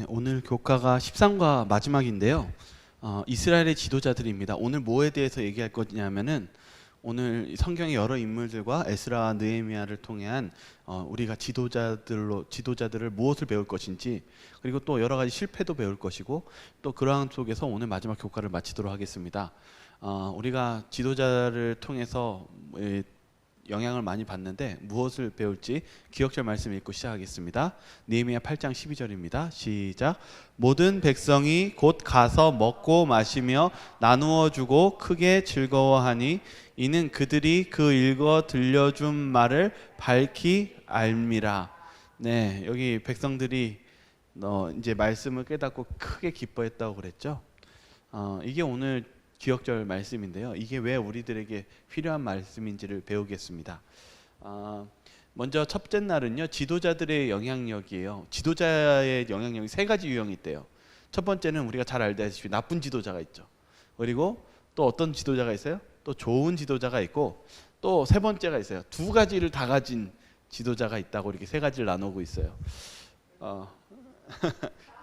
오늘 교과가 13과 마지막인데요. 이스라엘의 지도자들입니다. 오늘 뭐에 대해서 얘기할 거냐면은 오늘 성경의 여러 인물들과 에스라와 느헤미야를 통한 우리가 지도자들을 무엇을 배울 것인지, 그리고 또 여러 가지 실패도 배울 것이고, 또 그러한 속에서 오늘 마지막 교과를 마치도록 하겠습니다. 우리가 지도자를 통해서 영향을 많이 받는데 무엇을 배울지 기억절 말씀 읽고 시작하겠습니다. 느헤미야 8장 12절입니다. 시작. 모든 백성이 곧 가서 먹고 마시며 나누어 주고 크게 즐거워하니 이는 그들이 그 읽어 들려준 말을 밝히 알미라. 네, 여기 백성들이 이제 말씀을 깨닫고 크게 기뻐했다고 그랬죠. 이게 오늘 기억절 말씀인데요. 이게 왜 우리들에게 필요한 말씀인지를 배우겠습니다. 먼저 첫째 날은요, 지도자들의 영향력이에요. 지도자의 영향력이 세 가지 유형이 있대요. 첫 번째는 우리가 잘 알다시피 나쁜 지도자가 있죠. 그리고 또 어떤 지도자가 있어요? 또 좋은 지도자가 있고, 또 세 번째가 있어요. 두 가지를 다 가진 지도자가 있다고 이렇게 세 가지를 나누고 있어요.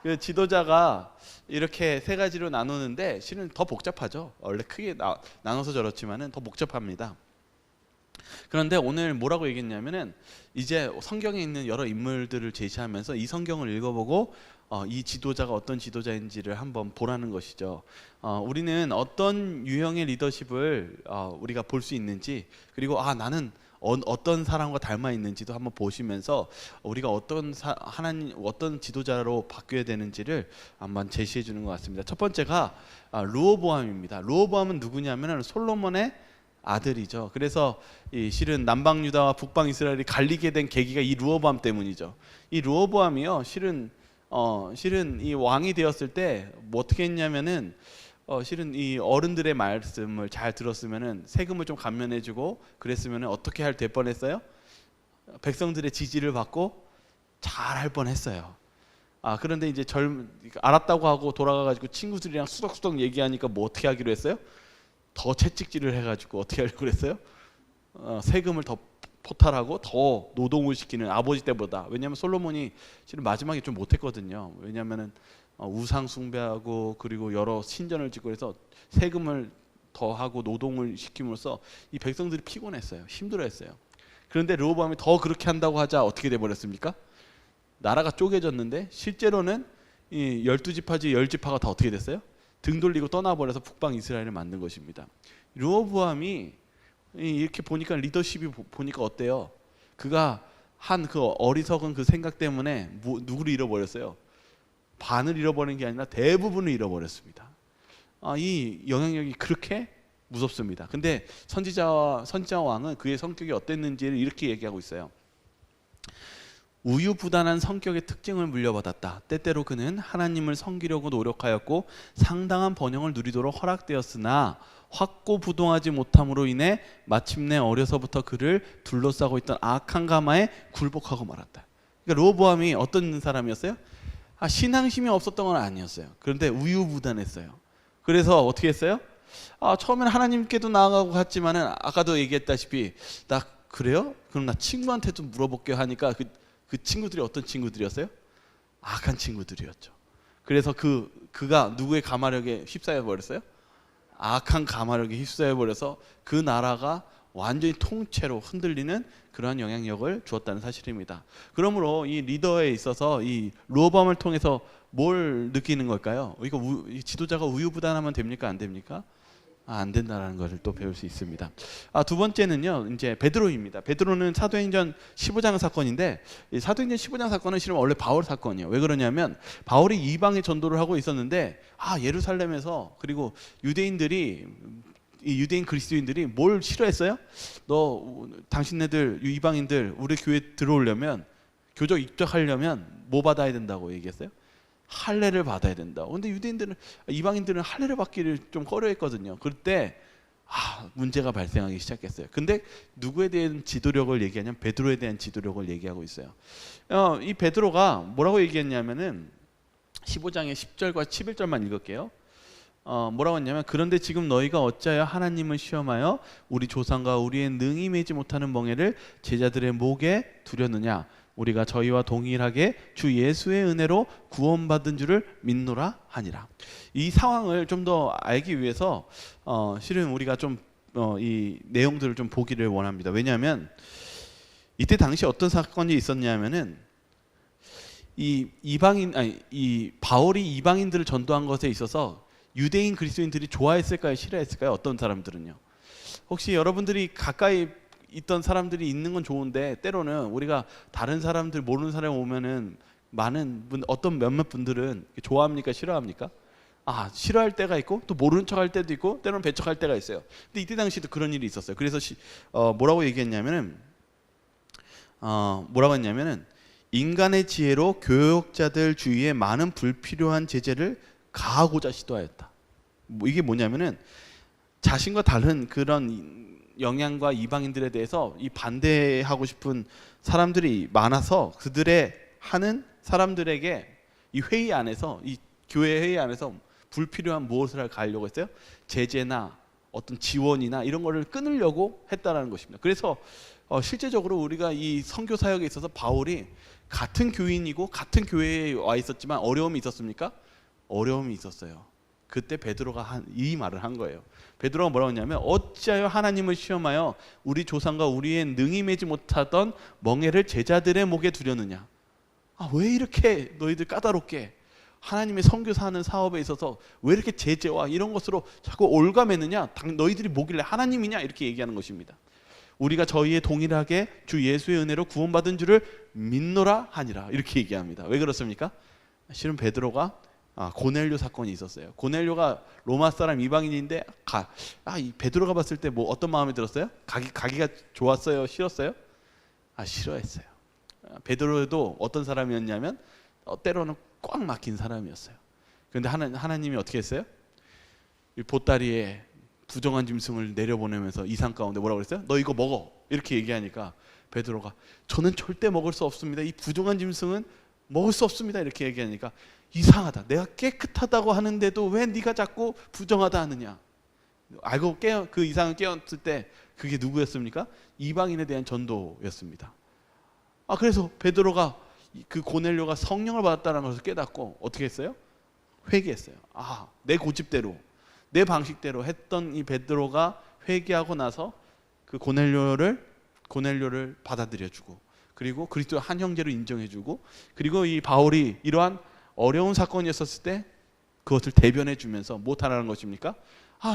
그 지도자가 이렇게 세 가지로 나누는데 실은 더 복잡하죠. 원래 크게 나눠서 저렇지만은 더 복잡합니다. 그런데 오늘 뭐라고 얘기했냐면은 이제 성경에 있는 여러 인물들을 제시하면서 이 성경을 읽어보고 이 지도자가 어떤 지도자인지를 한번 보라는 것이죠. 우리는 어떤 유형의 리더십을 우리가 볼 수 있는지, 그리고 나는 어떤 사람과 닮아 있는지도 한번 보시면서 우리가 어떤 지도자로 바뀌어야 되는지를 한번 제시해 주는 것 같습니다. 첫 번째가 르호보암입니다. 르호보암은 누구냐면 솔로몬의 아들이죠. 그래서 실은 남방 유다와 북방 이스라엘이 갈리게 된 계기가 이 르호보암 때문이죠. 이 르호보암이요, 실은 이 왕이 되었을 때 뭐 어떻게 했냐면은 실은 이 어른들의 말씀을 잘 들었으면은 세금을 좀 감면해주고 그랬으면은 어떻게 될 뻔했어요? 백성들의 지지를 받고 잘 할 뻔했어요. 그런데 이제 알았다고 하고 돌아가가지고 친구들이랑 수덕수덕 얘기하니까 뭐 어떻게 하기로 했어요? 더 채찍질을 해가지고 어떻게 하려고 그랬어요? 세금을 더 포탈하고 더 노동을 시키는 아버지 때보다. 왜냐하면 솔로몬이 실은 마지막에 좀 못했거든요. 왜냐하면은 우상 숭배하고 그리고 여러 신전을 짓고 해서 세금을 더 하고 노동을 시킴으로써 이 백성들이 피곤했어요. 힘들어했어요. 그런데 르호보암이 더 그렇게 한다고 하자 어떻게 돼버렸습니까? 나라가 쪼개졌는데 실제로는 이 12지파 중 10지파가 다 어떻게 됐어요? 등 돌리고 떠나버려서 북방 이스라엘을 만든 것입니다. 르호보암이 이렇게 보니까 리더십이 보니까 어때요? 그가 한 그 어리석은 그 생각 때문에 누구를 잃어버렸어요? 반을 잃어버린 게 아니라 대부분을 잃어버렸습니다. 이 영향력이 그렇게 무섭습니다. 근데 선지자 왕은 그의 성격이 어땠는지를 이렇게 얘기하고 있어요. 우유부단한 성격의 특징을 물려받았다. 때때로 그는 하나님을 섬기려고 노력하였고 상당한 번영을 누리도록 허락되었으나 확고부동하지 못함으로 인해 마침내 어려서부터 그를 둘러싸고 있던 악한 가마에 굴복하고 말았다. 그러니까 르호보암이 어떤 사람이었어요? 신앙심이 없었던 건 아니었어요. 그런데 우유부단했어요. 그래서 어떻게 했어요? 처음에는 하나님께도 나아가고 갔지만은 아까도 얘기했다시피 나 그래요? 그럼 나 친구한테 좀 물어볼게요 하니까 그 친구들이 어떤 친구들이었어요? 악한 친구들이었죠. 그래서 그가 누구의 가마력에 휩싸여 버렸어요? 악한 가마력에 휩싸여 버려서 그 나라가 완전히 통째로 흔들리는 그러한 영향력을 주었다는 사실입니다. 그러므로 이 리더에 있어서 이 르호보암을 통해서 뭘 느끼는 걸까요? 이거 지도자가 우유부단하면 됩니까? 안 됩니까? 안 된다라는 것을 또 배울 수 있습니다. 두 번째는요, 이제 베드로입니다. 베드로는 사도행전 15장 사건인데, 이 사도행전 15장 사건은 실은 원래 바울 사건이에요. 왜 그러냐면 바울이 이방에 전도를 하고 있었는데 예루살렘에서, 그리고 유대인 그리스도인들이 뭘 싫어했어요? 당신네들 이방인들 우리 교회 들어오려면, 교적 입적하려면 뭐 받아야 된다고 얘기했어요? 할례를 받아야 된다. 근데 이방인들은 할례를 받기를 좀 꺼려했거든요. 그때 문제가 발생하기 시작했어요. 근데 누구에 대한 지도력을 얘기하냐면 베드로에 대한 지도력을 얘기하고 있어요. 이 베드로가 뭐라고 얘기했냐면은 15장의 10절과 11절만 읽을게요. 뭐라고 했냐면 그런데 지금 너희가 어찌하여 하나님을 시험하여 우리 조상과 우리의 능히 매지 못하는 멍에를 제자들의 목에 두려느냐. 우리가 저희와 동일하게 주 예수의 은혜로 구원받은 줄을 믿노라 하니라. 이 상황을 좀 더 알기 위해서 실은 우리가 좀 이 내용들을 좀 보기를 원합니다. 왜냐하면 이때 당시 어떤 사건이 있었냐면은 이 바울이 이방인들을 전도한 것에 있어서 유대인 그리스도인들이 좋아했을까요, 싫어했을까요? 어떤 사람들은요. 혹시 여러분들이 가까이 있던 사람들이 있는 건 좋은데 때로는 우리가 다른 사람들 모르는 사람 오면은 많은 분 어떤 몇몇 분들은 좋아합니까, 싫어합니까? 싫어할 때가 있고 또 모르는 척할 때도 있고 때로는 배척할 때가 있어요. 근데 이때 당시도 그런 일이 있었어요. 그래서 뭐라고 얘기했냐면은 인간의 지혜로 교역자들 주위에 많은 불필요한 제재를 가하고자 시도하였다. 이게 뭐냐면은 자신과 다른 그런 영향과 이방인들에 대해서 이 반대하고 싶은 사람들이 많아서 그들의 하는 사람들에게 이 회의 안에서 이 교회 회의 안에서 불필요한 무엇을 가하려고 했어요? 제재나 어떤 지원이나 이런 거를 끊으려고 했다라는 것입니다. 그래서 실제적으로 우리가 이 선교 사역에 있어서 바울이 같은 교인이고 같은 교회에 와 있었지만 어려움이 있었습니까? 어려움이 있었어요. 그때 베드로가 이 말을 한 거예요. 베드로가 뭐라고 했냐면 어찌하여 하나님을 시험하여 우리 조상과 우리의 능히 매지 못하던 멍에를 제자들의 목에 두려느냐. 왜 이렇게 너희들 까다롭게 하나님의 선교사하는 사업에 있어서 왜 이렇게 제재와 이런 것으로 자꾸 올가매느냐. 너희들이 뭐길래 하나님이냐 이렇게 얘기하는 것입니다. 우리가 저희의 동일하게 주 예수의 은혜로 구원받은 줄을 믿노라 하니라 이렇게 얘기합니다. 왜 그렇습니까? 실은 베드로가 고넬료 사건이 있었어요. 고넬료가 로마 사람 이방인인데 이 베드로가 봤을 때 뭐 어떤 마음이 들었어요? 가기가 좋았어요? 싫었어요? 싫어했어요. 베드로도 어떤 사람이었냐면 때로는 꽉 막힌 사람이었어요. 그런데 하나님이 어떻게 했어요? 이 보따리에 부정한 짐승을 내려보내면서 이상 가운데 뭐라고 그랬어요? 너 이거 먹어 이렇게 얘기하니까 베드로가 저는 절대 먹을 수 없습니다. 이 부정한 짐승은 먹을 수 없습니다 이렇게 얘기하니까 이상하다. 내가 깨끗하다고 하는데도 왜 네가 자꾸 부정하다 하느냐. 알고 그 이상을 깨었을 때 그게 누구였습니까? 이방인에 대한 전도였습니다. 그래서 베드로가 그 고넬료가 성령을 받았다는 것을 깨닫고 어떻게 했어요? 회개했어요. 내 고집대로 내 방식대로 했던 이 베드로가 회개하고 나서 그 고넬료를 받아들여주고 그리고 그리스도 한 형제로 인정해주고 그리고 이 바울이 이러한 어려운 사건이었을 때 그것을 대변해 주면서 못하라는 것입니까?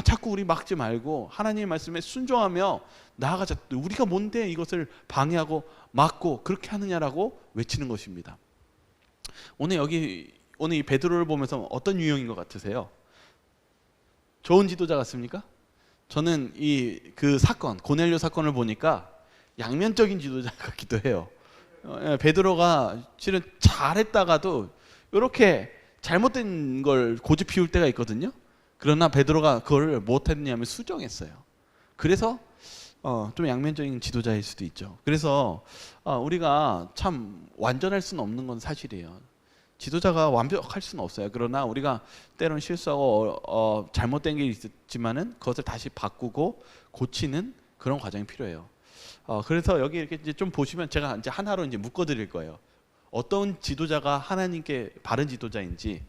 자꾸 우리 막지 말고 하나님의 말씀에 순종하며 나아가자. 우리가 뭔데 이것을 방해하고 막고 그렇게 하느냐라고 외치는 것입니다. 오늘 이 베드로를 보면서 어떤 유형인 것 같으세요? 좋은 지도자 같습니까? 저는 그 사건 고넬료 사건을 보니까 양면적인 지도자 같기도 해요. 베드로가 실은 잘했다가도 이렇게 잘못된 걸 고집 피울 때가 있거든요. 그러나 베드로가 그걸 못했냐면 수정했어요. 그래서 좀 양면적인 지도자일 수도 있죠. 그래서 우리가 참 완전할 수는 없는 건 사실이에요. 지도자가 완벽할 수는 없어요. 그러나 우리가 때로는 실수하고 잘못된 게 있지만은 그것을 다시 바꾸고 고치는 그런 과정이 필요해요. 그래서 여기 이렇게 이제 좀 보시면 제가 이제 하나로 이제 묶어드릴 거예요. 어떤 지도자가 하나님께 바른 지도자인지.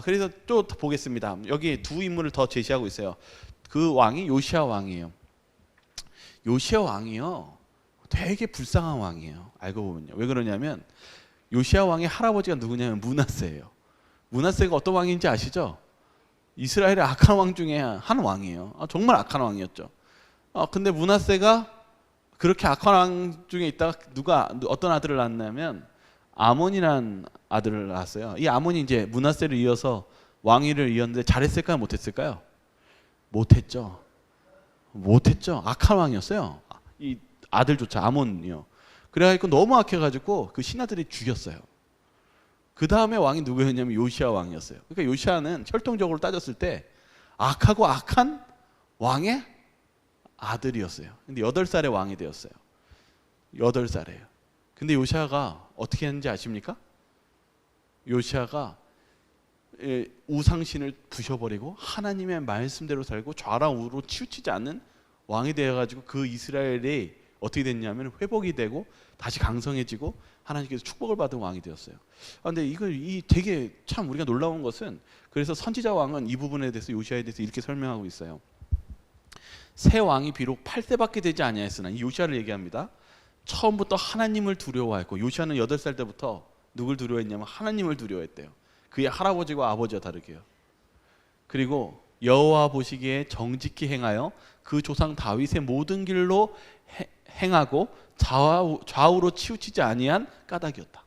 그래서 또 보겠습니다. 여기 두 인물을 더 제시하고 있어요. 그 왕이 요시야 왕이에요. 요시야 왕이요, 되게 불쌍한 왕이에요. 알고 보면요. 왜 그러냐면 요시야 왕의 할아버지가 누구냐면 므낫세예요. 므낫세가 어떤 왕인지 아시죠? 이스라엘의 악한 왕 중에 한 왕이에요. 정말 악한 왕이었죠. 근데 므낫세가 그렇게 악한 왕 중에 있다가 어떤 아들을 낳았냐면 아몬이라는 아들을 낳았어요. 이 아몬이 이제 므낫세를 이어서 왕위를 이었는데 잘했을까요? 못했을까요? 못했죠. 악한 왕이었어요. 이 아들조차 아몬이요. 그래가지고 너무 악해가지고 그 신하들이 죽였어요. 그 다음에 왕이 누구였냐면 요시야 왕이었어요. 그러니까 요시야는 혈통적으로 따졌을 때 악하고 악한 왕의 아들이었어요. 근데 8살에 왕이 되었어요. 8살에요. 근데 요시야가 어떻게 했는지 아십니까? 요시야가 우상신을 부셔버리고 하나님의 말씀대로 살고 좌우로 치우치지 않는 왕이 되어가지고 그 이스라엘이 어떻게 됐냐면 회복이 되고 다시 강성해지고 하나님께서 축복을 받은 왕이 되었어요. 그런데 이 되게 참 우리가 놀라운 것은, 그래서 선지자 왕은 이 부분에 대해서 요시아에 대해서 이렇게 설명하고 있어요. 새 왕이 비록 8세밖에 되지 아니하였으나, 이 요시아를 얘기합니다. 처음부터 하나님을 두려워했고, 요시아는 8살 때부터 누굴 두려워했냐면 하나님을 두려워했대요. 그의 할아버지와 아버지와 다르게요. 그리고 여호와 보시기에 정직히 행하여 그 조상 다윗의 모든 길로 행하고 좌우로 치우치지 아니한 까닭이었다.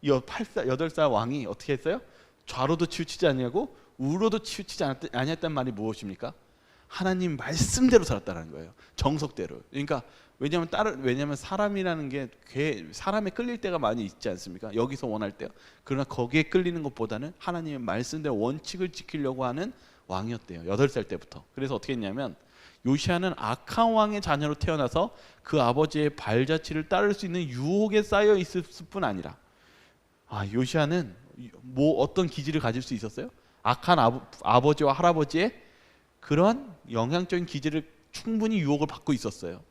이 8살 왕이 어떻게 했어요? 좌로도 치우치지 아니하고 우로도 치우치지 아니했단 말이 무엇입니까? 하나님 말씀대로 살았다는 거예요. 정석대로. 그러니까 왜냐하면 사람이라는 게 사람에 끌릴 때가 많이 있지 않습니까? 여기서 원할 때요. 그러나 거기에 끌리는 것보다는 하나님의 말씀대로 원칙을 지키려고 하는 왕이었대요. 8살 때부터. 그래서 어떻게 했냐면, 요시아는 악한 왕의 자녀로 태어나서 그 아버지의 발자취를 따를 수 있는 유혹에 쌓여 있을 뿐 아니라, 요시아는 어떤 기질을 가질 수 있었어요? 악한 아버지와 할아버지의 그런 영향적인 기질을 충분히 유혹을 받고 있었어요.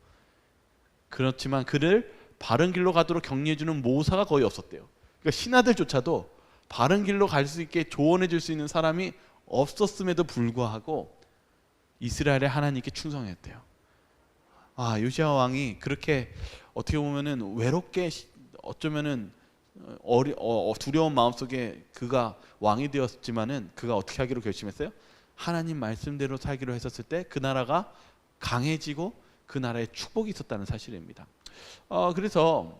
그렇지만 그를 바른 길로 가도록 격려해주는 모사가 거의 없었대요. 그러니까 신하들조차도 바른 길로 갈 수 있게 조언해 줄 수 있는 사람이 없었음에도 불구하고 이스라엘의 하나님께 충성했대요. 요시아 왕이 그렇게 어떻게 보면은 외롭게, 어쩌면은 두려운 마음속에 그가 왕이 되었지만은, 그가 어떻게 하기로 결심했어요? 하나님 말씀대로 살기로 했었을 때 그 나라가 강해지고 그 나라에 축복이 있었다는 사실입니다. 그래서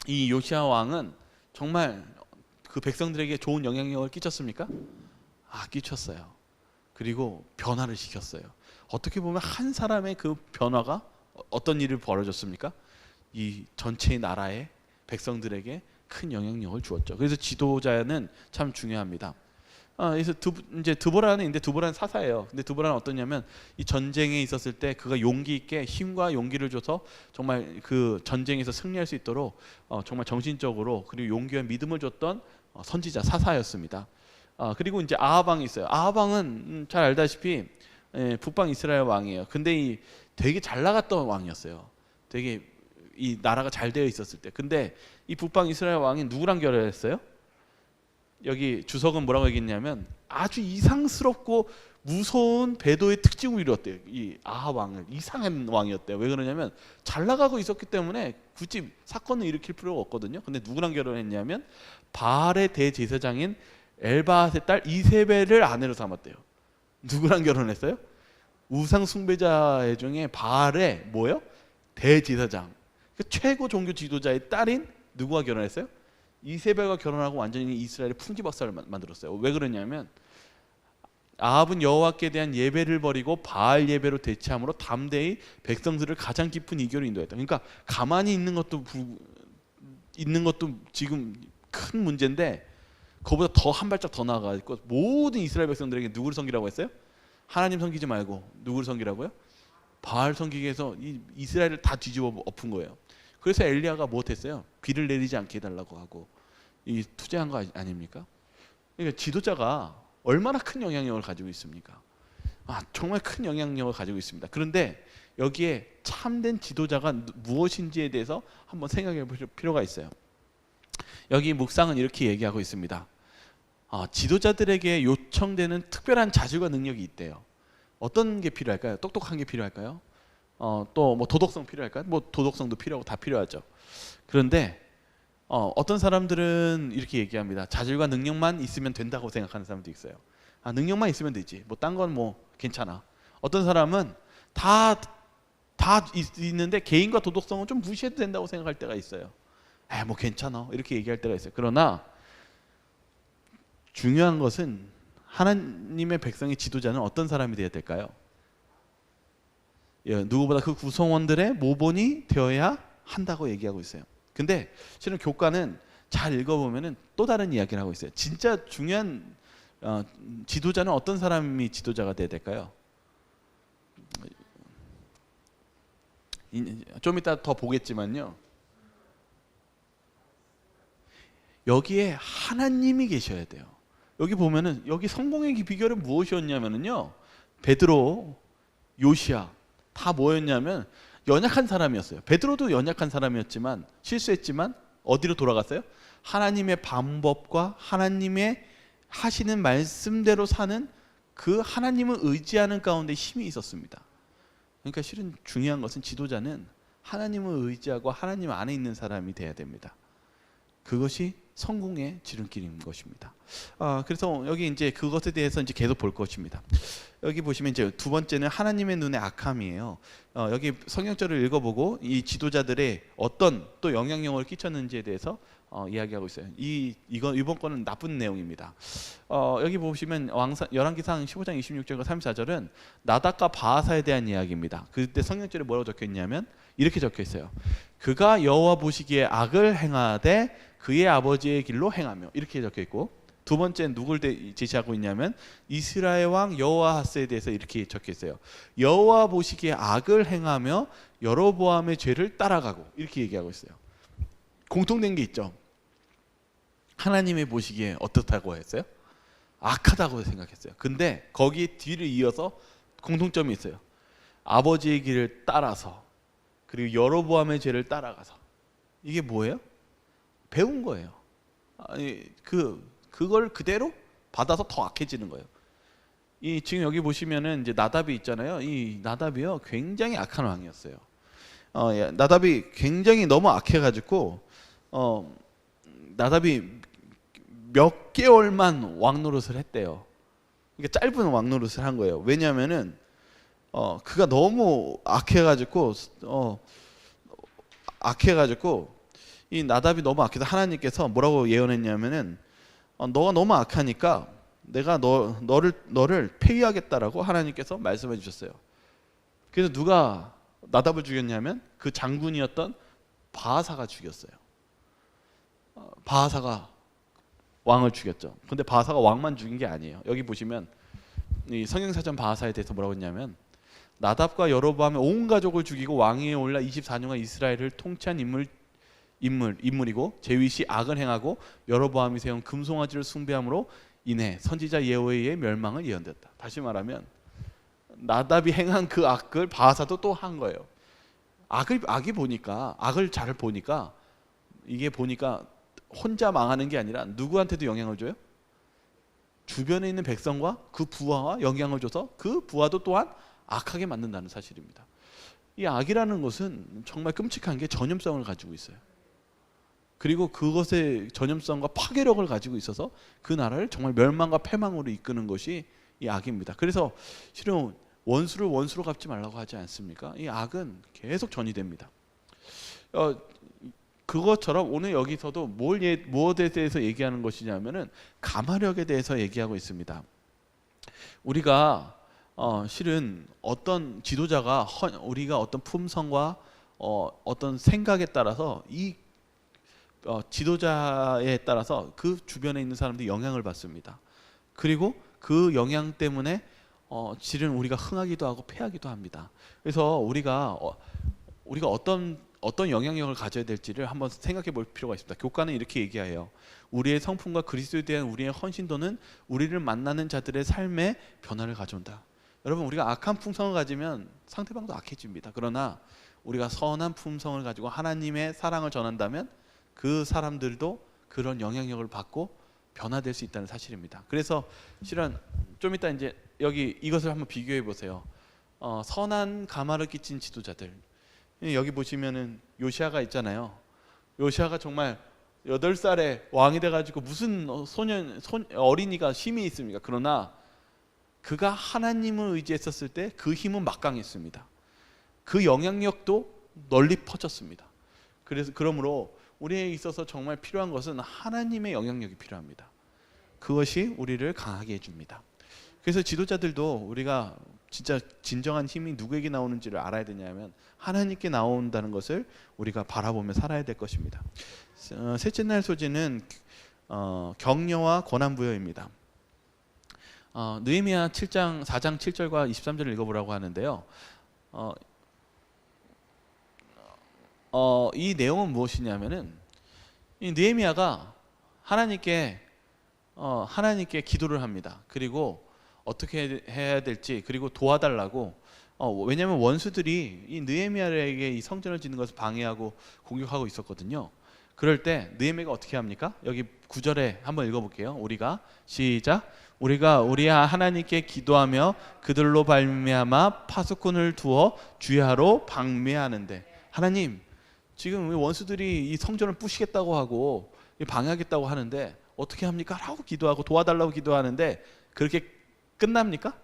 이 요시아 왕은 정말 그 백성들에게 좋은 영향력을 끼쳤습니까? 끼쳤어요. 그리고 변화를 시켰어요. 어떻게 보면 한 사람의 그 변화가 어떤 일을 벌어졌습니까? 이 전체의 나라의 백성들에게 큰 영향력을 주었죠. 그래서 지도자는 참 중요합니다. 그래서 이제 드보라는 사사예요. 근데 드보라는 어떠냐면, 이 전쟁에 있었을 때 그가 용기 있게 힘과 용기를 줘서 정말 그 전쟁에서 승리할 수 있도록 정말 정신적으로, 그리고 용기와 믿음을 줬던 선지자 사사였습니다. 그리고 이제 아합 왕이 있어요. 아합 왕은 잘 알다시피 북방 이스라엘 왕이에요. 근데 되게 잘 나갔던 왕이었어요. 되게 이 나라가 잘 되어 있었을 때. 근데 이 북방 이스라엘 왕이 누구랑 결혼했어요? 여기 주석은 뭐라고 얘기했냐면, 아주 이상스럽고 무서운 배도의 특징을 이뤘대요. 이 아합 왕은 이상한 왕이었대요. 왜 그러냐면 잘 나가고 있었기 때문에 굳이 사건을 일으킬 필요가 없거든요. 근데 누구랑 결혼했냐면 바알의 대제사장인 엘바앗의 딸 이세벨을 아내로 삼았대요. 누구랑 결혼했어요? 우상 숭배자 중에 바알의 대제사장, 최고 종교 지도자의 딸인 누구와 결혼했어요? 이세벨과 결혼하고 완전히 이스라엘의 풍지박산을 만들었어요. 왜 그러냐면, 아합은 여호와께 대한 예배를 버리고 바알 예배로 대체함으로 담대히 백성들을 가장 깊은 이교로 인도했다. 그러니까 가만히 있는 것도 지금 큰 문제인데, 그거보다 더 한 발짝 더 나아가고 모든 이스라엘 백성들에게 누구를 섬기라고 했어요? 하나님 섬기지 말고 누구를 섬기라고요? 바알 섬기기 위해서 이스라엘을 다 뒤집어 엎은 거예요. 그래서 엘리야가 못했어요. 비를 내리지 않게 해달라고 하고 투쟁한 거 아닙니까? 그러니까 지도자가 얼마나 큰 영향력을 가지고 있습니까? 정말 큰 영향력을 가지고 있습니다. 그런데 여기에 참된 지도자가 무엇인지에 대해서 한번 생각해 볼 필요가 있어요. 여기 묵상은 이렇게 얘기하고 있습니다. 지도자들에게 요청되는 특별한 자질과 능력이 있대요. 어떤 게 필요할까요? 똑똑한 게 필요할까요? 또 도덕성 필요할까요? 도덕성도 필요하고 다 필요하죠. 그런데 어떤 사람들은 이렇게 얘기합니다. 자질과 능력만 있으면 된다고 생각하는 사람도 있어요. 능력만 있으면 되지. 딴 건 괜찮아. 어떤 사람은 다 있는데 개인과 도덕성은 좀 무시해도 된다고 생각할 때가 있어요. 괜찮아. 이렇게 얘기할 때가 있어요. 그러나 중요한 것은 하나님의 백성의 지도자는 어떤 사람이 되어야 될까요? 누구보다 그 구성원들의 모본이 되어야 한다고 얘기하고 있어요. 근데 실은 교과는 잘 읽어보면 또 다른 이야기를 하고 있어요. 진짜 중요한 지도자는 어떤 사람이 지도자가 되어야 될까요? 좀 이따 더 보겠지만요, 여기에 하나님이 계셔야 돼요. 여기 보면은 여기 성공의 비결은 무엇이었냐면요, 베드로, 요시야 다 뭐였냐면 연약한 사람이었어요. 베드로도 연약한 사람이었지만 실수했지만 어디로 돌아갔어요? 하나님의 방법과 하나님의 하시는 말씀대로 사는 그 하나님을 의지하는 가운데 힘이 있었습니다. 그러니까 실은 중요한 것은 지도자는 하나님을 의지하고 하나님 안에 있는 사람이 돼야 됩니다. 그것이 성공의 지름길인 것입니다. 그래서 여기 이제 그것에 대해서 이제 계속 볼 것입니다. 여기 보시면 이제 두 번째는 하나님의 눈에 악함이에요. 여기 성경절을 읽어보고 이 지도자들의 어떤 또 영향력을 끼쳤는지에 대해서 이야기하고 있어요. 이번 거는 나쁜 내용입니다. 여기 보시면 열왕기상 15장 26절과 34절은 나답과 바하사에 대한 이야기입니다. 그때 성경절에 뭐라고 적혀 있냐면 이렇게 적혀 있어요. 그가 여호와 보시기에 악을 행하되 그의 아버지의 길로 행하며, 이렇게 적혀 있고, 두 번째는 누굴 제시하고 있냐면 이스라엘 왕 여호아하스에 대해서 이렇게 적혀 있어요. 여호와 보시기에 악을 행하며 여로보암의 죄를 따라가고, 이렇게 얘기하고 있어요. 공통된 게 있죠. 하나님의 보시기에 어떻다고 했어요? 악하다고 생각했어요. 근데 거기 뒤를 이어서 공통점이 있어요. 아버지의 길을 따라서, 그리고 여로보암의 죄를 따라가서. 이게 뭐예요? 배운 거예요. 아니, 그걸 그대로 받아서 더 악해지는 거예요. 지금 여기 보시면은 이제 나답이 있잖아요. 이 나답이요, 굉장히 악한 왕이었어요. 나답이 굉장히 너무 악해가지고 나답이 몇 개월만 왕 노릇을 했대요. 그러니까 짧은 왕 노릇을 한 거예요. 왜냐하면은 그가 너무 악해가지고 이 나답이 너무 악해서 하나님께서 뭐라고 예언했냐면은 너가 너무 악하니까 내가 너를 폐위하겠다라고 하나님께서 말씀해 주셨어요. 그래서 누가 나답을 죽였냐면 그 장군이었던 바하사가 죽였어요. 바하사가 왕을 죽였죠. 근데 바하사가 왕만 죽인 게 아니에요. 여기 보시면 이 성경사전 바하사에 대해서 뭐라고 했냐면 나답과 여로보암의 온 가족을 죽이고 왕위에 올라 24년간 이스라엘을 통치한 인물이고 제윗이 악을 행하고 여로보암이 세운 금송아지를 숭배함으로 인해 선지자 예후의 멸망을 예언됐다. 다시 말하면 나답이 행한 그 악을 바하사도 또 한 거예요. 악을 잘 보니까 이게 보니까 혼자 망하는 게 아니라 누구한테도 영향을 줘요? 주변에 있는 백성과 그 부하와 영향을 줘서 그 부하도 또한 악하게 만든다는 사실입니다. 이 악이라는 것은 정말 끔찍한 게 전염성을 가지고 있어요. 그리고 그것의 전염성과 파괴력을 가지고 있어서 그 나라를 정말 멸망과 패망으로 이끄는 것이 이 악입니다. 그래서 실은 원수를 원수로 갚지 말라고 하지 않습니까? 이 악은 계속 전이됩니다. 그것처럼 오늘 여기서도 무엇에 대해서 얘기하는 것이냐면은 가마력에 대해서 얘기하고 있습니다. 우리가 실은 어떤 지도자가 우리가 어떤 품성과 어떤 생각에 따라서 이 지도자에 따라서 그 주변에 있는 사람들이 영향을 받습니다. 그리고 그 영향 때문에 실은 우리가 흥하기도 하고 패하기도 합니다. 그래서 우리가 어떤 영향력을 가져야 될지를 한번 생각해 볼 필요가 있습니다. 교과는 이렇게 얘기해요. 우리의 성품과 그리스도에 대한 우리의 헌신도는 우리를 만나는 자들의 삶에 변화를 가져온다. 여러분, 우리가 악한 품성을 가지면 상대방도 악해집니다. 그러나 우리가 선한 품성을 가지고 하나님의 사랑을 전한다면 그 사람들도 그런 영향력을 받고 변화될 수 있다는 사실입니다. 그래서 실은 좀 이따 이제 여기 이것을 한번 비교해 보세요. 선한 가마를 끼친 지도자들. 여기 보시면은 요시아가 있잖아요. 요시아가 정말 8살에 왕이 돼가지고 무슨 어린이가 힘이 있습니까? 그러나 그가 하나님을 의지했었을 때 그 힘은 막강했습니다. 그 영향력도 널리 퍼졌습니다. 그러므로 우리에 있어서 정말 필요한 것은 하나님의 영향력이 필요합니다. 그것이 우리를 강하게 해줍니다. 그래서 지도자들도 우리가 진짜 진정한 힘이 누구에게 나오는지를 알아야 되냐면 하나님께 나온다는 것을 우리가 바라보며 살아야 될 것입니다. 셋째 날 소재는 격려와 권한부여입니다. 느헤미야 4장 7절과 23절을 읽어보라고 하는데요. 이 내용은 무엇이냐면은 이 느헤미야가 하나님께 하나님께 기도를 합니다. 그리고 어떻게 해야 될지, 그리고 도와달라고. 왜냐하면 원수들이 이 느헤미야에게 이 성전을 짓는 것을 방해하고 공격하고 있었거든요. 그럴 때 느헤미야가 어떻게 합니까? 여기 9절에 한번 읽어볼게요. 우리가 시작. 우리가 우리 하나님께 기도하며 그들로 발미암아 파수꾼을 두어 주야로 방매하는데, 하나님 지금 원수들이 이 성전을 부시겠다고 하고 방해하겠다고 하는데 어떻게 합니까? 라고 기도하고 도와달라고 기도하는데 그렇게 끝납니까?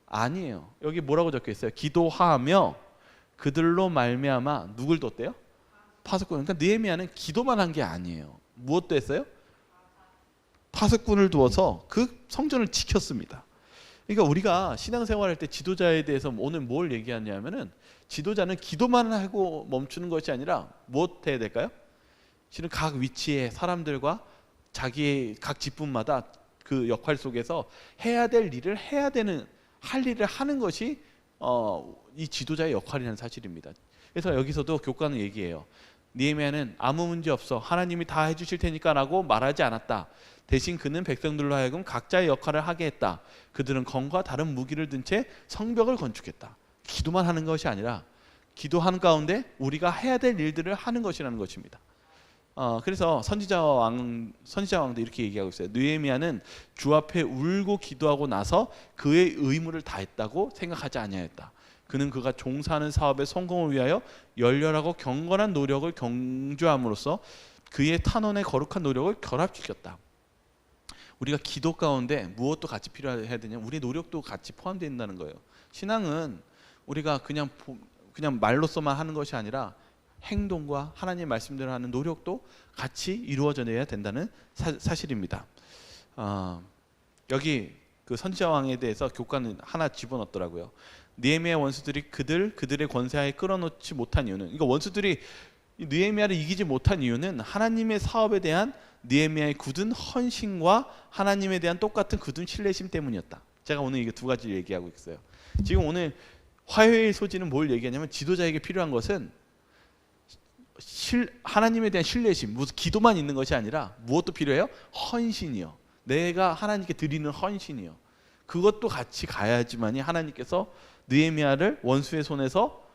아니에요. 여기 뭐라고 적혀 있어요? 기도하며 그들로 말미암아 누굴 뒀대요? 파수꾼. 그러니까 느헤미야는 기도만 한 게 아니에요. 무엇도 했어요? 파수꾼을 두어서 그 성전을 지켰습니다. 그러니까 우리가 신앙생활할 때 지도자에 대해서 오늘 뭘 얘기하냐면은, 지도자는 기도만 하고 멈추는 것이 아니라 무엇 해야 될까요? 실은 각 위치의 사람들과 자기의 각 직분마다 그 역할 속에서 해야 될 일을 할 일을 하는 것이 이 지도자의 역할이라는 사실입니다. 그래서 여기서도 교과는 얘기해요. 느헤미야는 아무 문제 없어, 하나님이 다 해주실 테니까 라고 말하지 않았다. 대신 그는 백성들로 하여금 각자의 역할을 하게 했다. 그들은 검과 다른 무기를 든 채 성벽을 건축했다. 기도만 하는 것이 아니라 기도하는 가운데 우리가 해야 될 일들을 하는 것이라는 것입니다. 그래서 선지자 왕도 이렇게 얘기하고 있어요. 느헤미야는 주 앞에 울고 기도하고 나서 그의 의무를 다했다고 생각하지 아니하였다. 그는 그가 종사하는 사업의 성공을 위하여 열렬하고 경건한 노력을 경주함으로써 그의 탄원의 거룩한 노력을 결합시켰다. 우리가 기도 가운데 무엇도 같이 필요해야 되냐? 우리의 노력도 같이 포함되어 있다는 거예요. 신앙은 우리가 그냥 말로서만 하는 것이 아니라 행동과 하나님의 말씀대로 하는 노력도 같이 이루어져야 된다는 사실입니다. 여기 그 선지자 왕에 대해서 교과는 하나 집어넣더라고요. 느헤미야 원수들이 그들의 권세하에 끌어놓지 못한 이유는, 그러니까 원수들이 느헤미야를 이기지 못한 이유는 하나님의 사업에 대한 느헤미야의 굳은 헌신과 하나님에 대한 똑같은 굳은 신뢰심 때문이었다. 제가 오늘 이게 두 가지를 얘기하고 있어요. 지금 오늘 화요일 소지는 뭘 얘기하냐면, 지도자에게 필요한 것은 하나님에 대한 신뢰심, 무슨 기도만 있는 것이 아니라 무엇도 필요해요? 헌신이요. 내가 하나님께 드리는 헌신이요. 그것도 같이 가야지만이 하나님께서 느헤미야를 원수의 손에서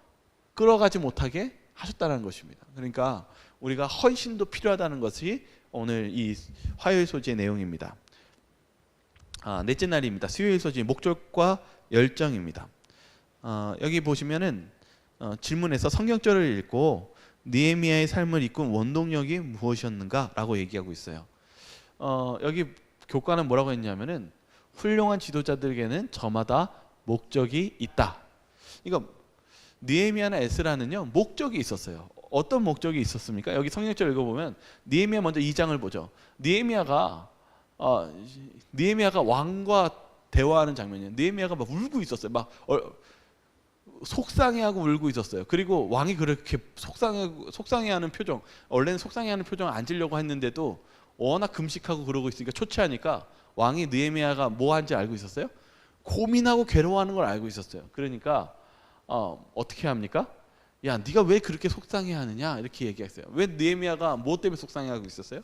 끌어가지 못하게 하셨다는 것입니다. 그러니까 우리가 헌신도 필요하다는 것이 오늘 이 화요일 소지의 내용입니다. 넷째 날입니다. 수요일 소지 목적과 열정입니다. 여기 보시면은 질문에서 성경절을 읽고 느헤미야의 삶을 이끈 원동력이 무엇이었는가라고 얘기하고 있어요. 여기 교과는 뭐라고 했냐면은, 훌륭한 지도자들에게는 저마다 목적이 있다. 그러니까 느헤미야나 에스라는요 목적이 있었어요. 어떤 목적이 있었습니까? 여기 성경절 읽어보면 느헤미야 먼저 2장을 보죠. 느헤미야가 왕과 대화하는 장면이에요. 느헤미야가 막 울고 있었어요. 막 속상해하고 울고 있었어요. 그리고 왕이 그렇게 속상해하는 표정, 원래는 속상해하는 표정을 안 지려고 했는데도 워낙 금식하고 그러고 있으니까 초췌하니까 왕이 느헤미야가 뭐 한지 알고 있었어요? 고민하고 괴로워하는 걸 알고 있었어요. 그러니까 어떻게 합니까? 야, 네가 왜 그렇게 속상해하느냐 이렇게 얘기했어요. 왜 느헤미야가 뭐 때문에 속상해하고 있었어요?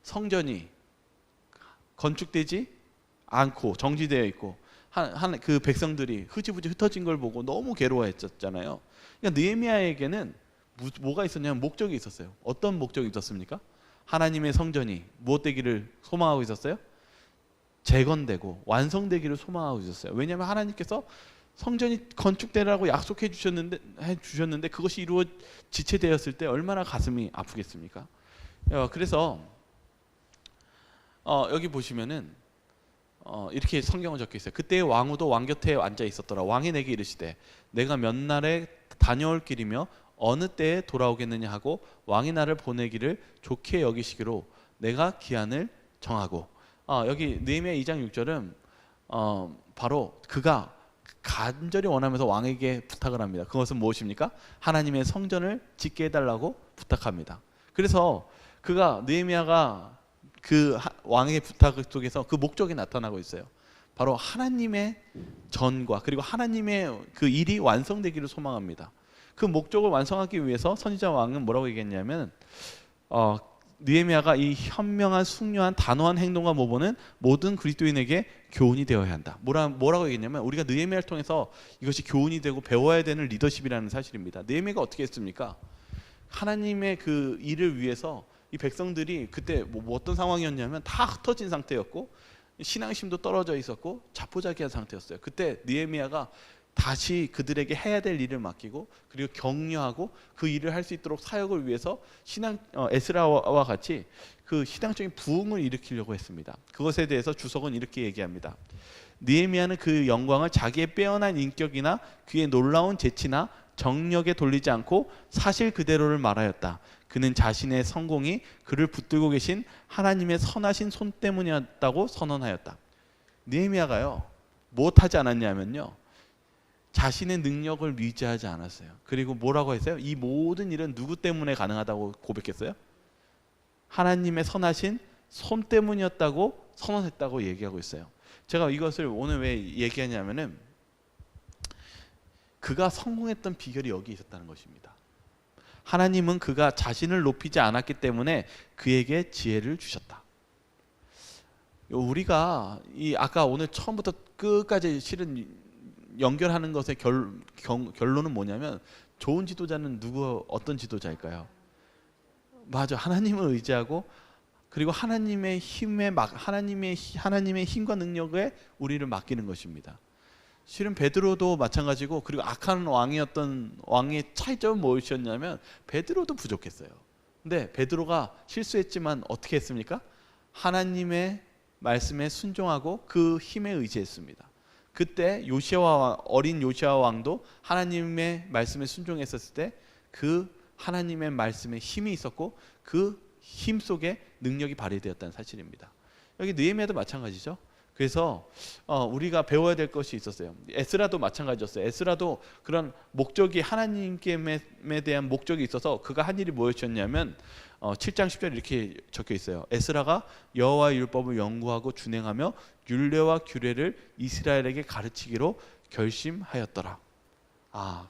성전이 건축되지 않고 정지되어 있고 그 백성들이 흐지부지 흩어진 걸 보고 너무 괴로워했었잖아요. 그러니까 느헤미야에게는 뭐가 있었냐면 목적이 있었어요. 어떤 목적이 있었습니까? 하나님의 성전이 무엇 되기를 소망하고 있었어요? 재건되고 완성되기를 소망하고 있었어요. 왜냐하면 하나님께서 성전이 건축되라고 약속해 주셨는데 그것이 지체되었을 때 얼마나 가슴이 아프겠습니까? 그래서 여기 보시면은 이렇게 성경은 적혀 있어요. 그때 왕후도 왕 곁에 앉아 있었더라. 왕이 내게 이르시되 내가 몇 날에 다녀올 길이며 어느 때에 돌아오겠느냐 하고 왕이 나를 보내기를 좋게 여기시기로 내가 기한을 정하고. 여기 느헤미야 2장 6절은 바로 그가 간절히 원하면서 왕에게 부탁을 합니다. 그것은 무엇입니까? 하나님의 성전을 짓게 해달라고 부탁합니다. 그래서 느헤미야가 그 왕의 부탁 속에서 그 목적이 나타나고 있어요. 바로 하나님의 전과 그리고 하나님의 그 일이 완성되기를 소망합니다. 그 목적을 완성하기 위해서 선지자 왕은 뭐라고 얘기했냐면 느헤미야가 이 현명한 숙려한 단호한 행동과 모범은 모든 그리스도인에게 교훈이 되어야 한다. 뭐라고 얘기했냐면 우리가 느헤미야를 통해서 이것이 교훈이 되고 배워야 되는 리더십이라는 사실입니다. 느헤미야가 어떻게 했습니까? 하나님의 그 일을 위해서 이 백성들이 그때 뭐 어떤 상황이었냐면 다 흩어진 상태였고 신앙심도 떨어져 있었고 자포자기한 상태였어요. 그때 느헤미야가 다시 그들에게 해야 될 일을 맡기고 그리고 격려하고 그 일을 할 수 있도록 사역을 위해서 에스라와 같이 그 신앙적인 부흥을 일으키려고 했습니다. 그것에 대해서 주석은 이렇게 얘기합니다. 느헤미야는 그 영광을 자기의 빼어난 인격이나 그의 놀라운 재치나 정력에 돌리지 않고 사실 그대로를 말하였다. 그는 자신의 성공이 그를 붙들고 계신 하나님의 선하신 손 때문이었다고 선언하였다. 느헤미야가요 못하지 않았냐면요 자신의 능력을 위지하지 않았어요. 그리고 뭐라고 했어요? 이 모든 일은 누구 때문에 가능하다고 고백했어요? 하나님의 선하신 손 때문이었다고 선언했다고 얘기하고 있어요. 제가 이것을 오늘 왜 얘기하냐면은 그가 성공했던 비결이 여기 있었다는 것입니다. 하나님은 그가 자신을 높이지 않았기 때문에 그에게 지혜를 주셨다. 우리가 이 아까 오늘 처음부터 끝까지 실은 연결하는 것의 결론은 뭐냐면 좋은 지도자는 어떤 지도자일까요? 맞아, 하나님을 의지하고 그리고 하나님의 힘과 능력에 우리를 맡기는 것입니다. 실은 베드로도 마찬가지고 그리고 악한 왕의 차이점은 무엇이었냐면 베드로도 부족했어요. 근데 베드로가 실수했지만 어떻게 했습니까? 하나님의 말씀에 순종하고 그 힘에 의지했습니다. 그때 어린 요시야 왕도 하나님의 말씀에 순종했었을 때 그 하나님의 말씀에 힘이 있었고 그 힘 속에 능력이 발휘되었다는 사실입니다. 여기 느헤미야도 마찬가지죠. 그래서 우리가 배워야 될 것이 있었어요. 에스라도 마찬가지였어요. 에스라도 그런 목적이 하나님께 대한 목적이 있어서 그가 한 일이 무엇이었냐면 7장 10절 이렇게 적혀 있어요. 에스라가 여호와의 율법을 연구하고 준행하며 율례와 규례를 이스라엘에게 가르치기로 결심하였더라.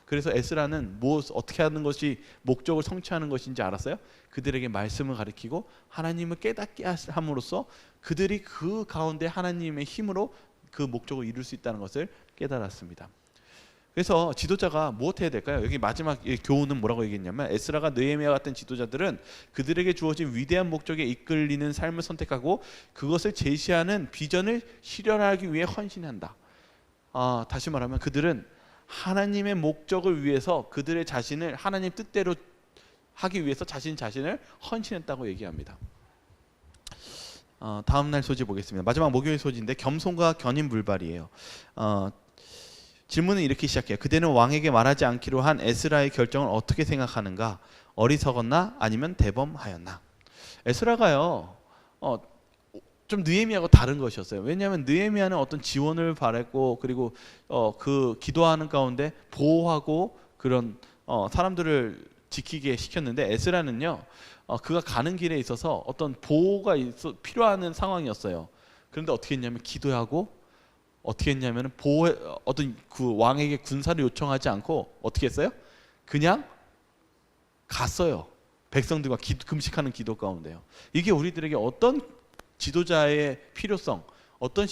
그래서 에스라는 어떻게 하는 것이 목적을 성취하는 것인지 알았어요. 그들에게 말씀을 가르치고 하나님을 깨닫게 함으로써 그들이 그 가운데 하나님의 힘으로 그 목적을 이룰 수 있다는 것을 깨달았습니다. 그래서 지도자가 무엇 해야 될까요? 여기 마지막 교훈은 뭐라고 얘기했냐면 에스라가 느헤미야 같은 지도자들은 그들에게 주어진 위대한 목적에 이끌리는 삶을 선택하고 그것을 제시하는 비전을 실현하기 위해 헌신한다. 다시 말하면 그들은 하나님의 목적을 위해서 그들의 자신을 하나님 뜻대로 하기 위해서 자신을 헌신했다고 얘기합니다. 다음 날 소지 보겠습니다. 마지막 목요일 소지인데 겸손과 견인불발이에요. 질문은 이렇게 시작해요. 그대는 왕에게 말하지 않기로 한 에스라의 결정을 어떻게 생각하는가? 어리석었나? 아니면 대범하였나? 에스라가요 좀 느헤미야하고 다른 것이었어요. 왜냐하면 느헤미야는 어떤 지원을 바랬고 그리고 그 기도하는 가운데 보호하고 그런 사람들을 지키게 시켰는데 에스라는요 그가 가는 길에 있어서 어떤 보호가 필요한 상황이었어요. 그런데 어떻게 했냐면 기도하고 어떻게 했냐면 어떤 그 왕에게 군사를 요청하지 않고 어떻게 했어요? 그냥 갔어요. 백성들과 금식하는 기도 가운데요. 이게 우리들에게 어떤 지도자의 필요성, 어떤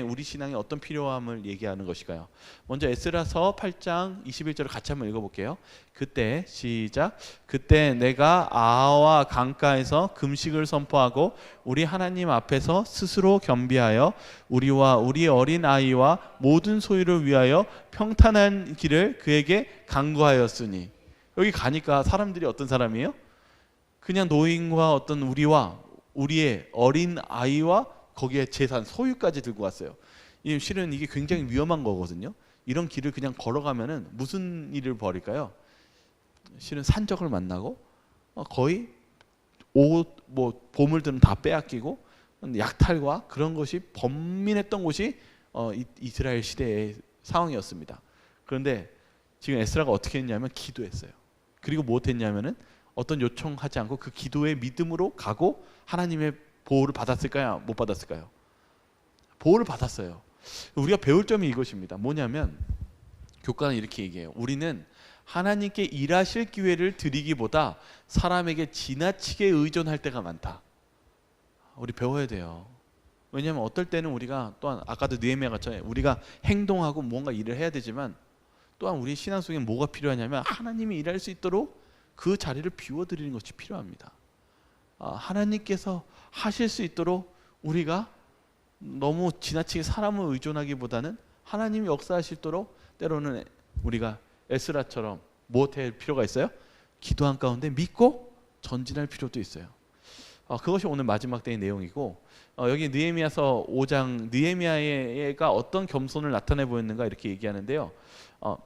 우리 신앙의 어떤 필요함을 얘기하는 것일까요? 먼저 에스라서 8장 21절을 같이 한번 읽어볼게요. 그때 시작. 그때 내가 아하와 강가에서 금식을 선포하고 우리 하나님 앞에서 스스로 겸비하여 우리와 우리 어린 아이와 모든 소유를 위하여 평탄한 길을 그에게 간구하였으니. 여기 가니까 사람들이 어떤 사람이에요? 그냥 노인과 어떤 우리와 우리의 어린 아이와 거기에 재산, 소유까지 들고 왔어요. 실은 이게 굉장히 위험한 거거든요. 이런 길을 그냥 걸어가면은 무슨 일을 벌일까요? 실은 산적을 만나고 거의 보물들은 다 빼앗기고 약탈과 그런 것이 번민했던 곳이 이스라엘 시대의 상황이었습니다. 그런데 지금 에스라가 어떻게 했냐면 기도했어요. 그리고 무엇 했냐면은 어떤 요청하지 않고 그 기도의 믿음으로 가고 하나님의 보호를 받았을까요? 못 받았을까요? 보호를 받았어요. 우리가 배울 점이 이것입니다. 뭐냐면 교과는 이렇게 얘기해요. 우리는 하나님께 일하실 기회를 드리기보다 사람에게 지나치게 의존할 때가 많다. 우리 배워야 돼요. 왜냐하면 어떨 때는 우리가 또한 아까도 느헤미야가처럼 우리가 행동하고 뭔가 일을 해야 되지만 또한 우리 신앙 속에 뭐가 필요하냐면 하나님이 일할 수 있도록 그 자리를 비워드리는 것이 필요합니다. 하나님께서 하실 수 있도록 우리가 너무 지나치게 사람을 의존하기보다는 하나님이 역사하실 수 있도록 때로는 우리가 에스라처럼 무엇할 필요가 있어요? 기도한 가운데 믿고 전진할 필요도 있어요. 그것이 오늘 마지막 때의 내용이고, 여기 느헤미야서 5장 느헤미야가 어떤 겸손을 나타내 보였는가 이렇게 얘기하는데요.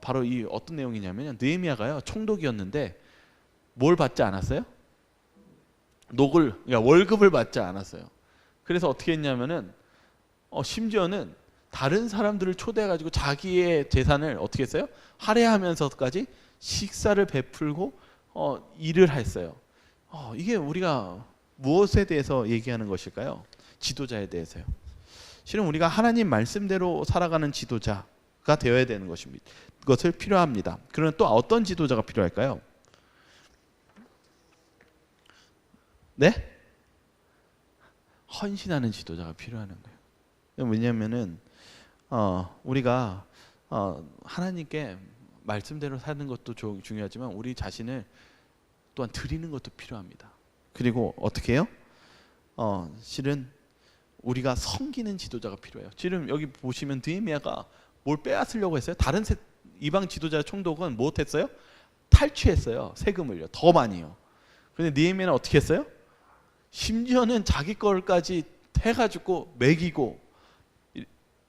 바로 이 어떤 내용이냐면 느헤미야가요 총독이었는데 뭘 받지 않았어요? 그러니까 월급을 받지 않았어요. 그래서 어떻게 했냐면은 심지어는 다른 사람들을 초대해가지고 자기의 재산을 어떻게 했어요? 할애하면서까지 식사를 베풀고 일을 했어요. 이게 우리가 무엇에 대해서 얘기하는 것일까요? 지도자에 대해서요. 실은 우리가 하나님 말씀대로 살아가는 지도자가 되어야 되는 것입니다. 그것을 필요합니다. 그러면 또 어떤 지도자가 필요할까요? 네? 헌신하는 지도자가 필요한 거예요. 왜냐하면은 우리가 하나님께 말씀대로 사는 것도 중요하지만 우리 자신을 또한 드리는 것도 필요합니다. 그리고 어떻게 해요? 실은 우리가 섬기는 지도자가 필요해요. 지금 여기 보시면 느헤미야가 뭘 빼앗으려고 했어요? 다른 이방 지도자 총독은 못했어요? 탈취했어요. 세금을요. 더 많이요. 그런데 느헤미야는 어떻게 했어요? 심지어는 자기 걸까지 해가지고 먹이고,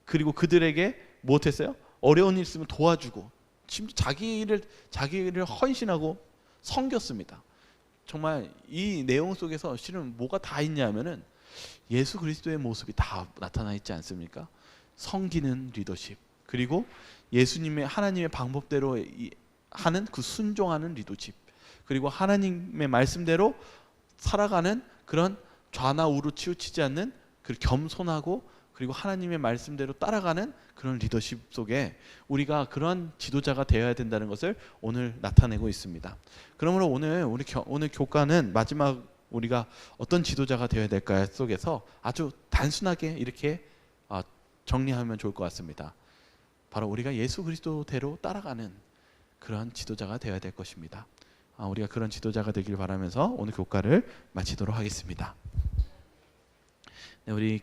그리고 그들에게 못했어요? 어려운 일 있으면 도와주고, 심지어 자기를 헌신하고 섬겼습니다. 정말 이 내용 속에서 실은 뭐가 다 있냐면은 예수 그리스도의 모습이 다 나타나 있지 않습니까? 섬기는 리더십, 그리고 예수님의 하나님의 방법대로 하는 그 순종하는 리더십, 그리고 하나님의 말씀대로 살아가는 그런 좌나 우로 치우치지 않는 그 겸손하고 그리고 하나님의 말씀대로 따라가는 그런 리더십 속에 우리가 그런 지도자가 되어야 된다는 것을 오늘 나타내고 있습니다. 그러므로 오늘 교과는 마지막 우리가 어떤 지도자가 되어야 될까 속에서 아주 단순하게 이렇게 정리하면 좋을 것 같습니다. 바로 우리가 예수 그리스도대로 따라가는 그런 지도자가 되어야 될 것입니다. 우리가 그런 지도자가 되길 바라면서 오늘 교과를 마치도록 하겠습니다. 네, 우리